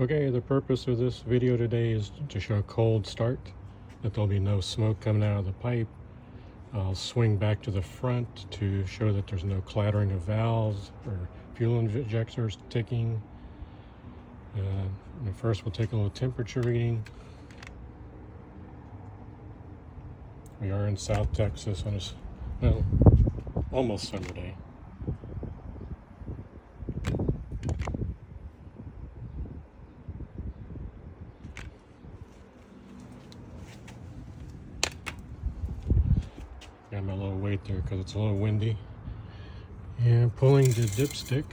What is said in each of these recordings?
Okay, the purpose of this video today is to show a cold start, that there'll be no smoke coming out of the pipe. I'll swing back to the front to show that there's no clattering of valves or fuel injectors ticking. And first we'll take a little temperature reading. We are in South Texas on a almost summer day. Got my little weight there because it's a little windy. And pulling the dipstick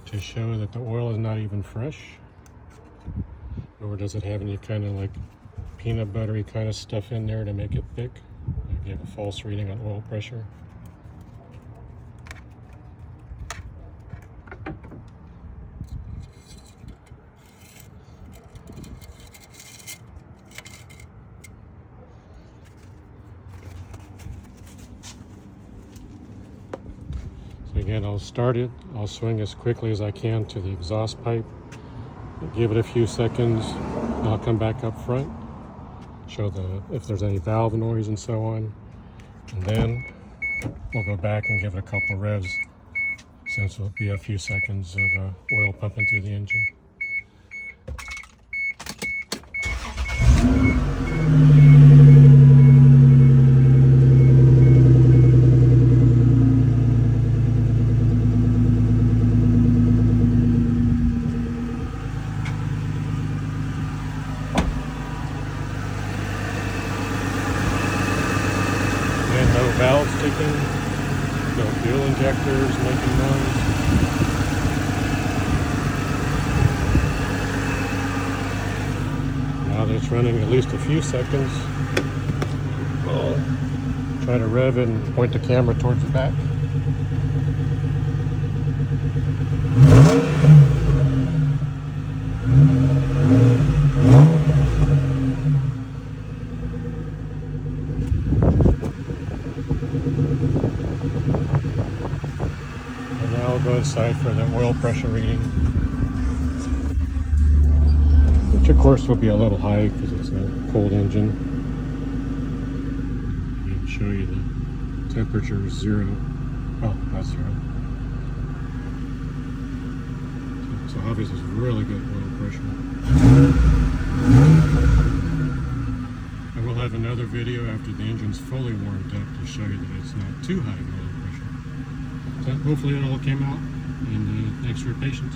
to show that the oil is not even fresh, nor does it have any kind of like peanut buttery kind of stuff in there to make it thick. I give a false reading on oil pressure. So again, I'll start it. I'll swing as quickly as I can to the exhaust pipe. Give it a few seconds. I'll come back up front, show if there's any valve noise and so on, and then we'll go back and give it a couple of revs, since it'll be a few seconds of oil pumping through the engine. No valves ticking, no fuel injectors making noise. Now that it's running at least a few seconds, I'll try to rev it and point the camera towards the back. And now I'll go inside for the oil pressure reading, which of course will be a little high because it's a cold engine. I'll show you the temperature is 0. Oh, not 0. So obviously it's really good oil pressure. I will have another video after the engine's fully warmed up to show you that it's not too high oil pressure. So hopefully it all came out, and thanks for your patience.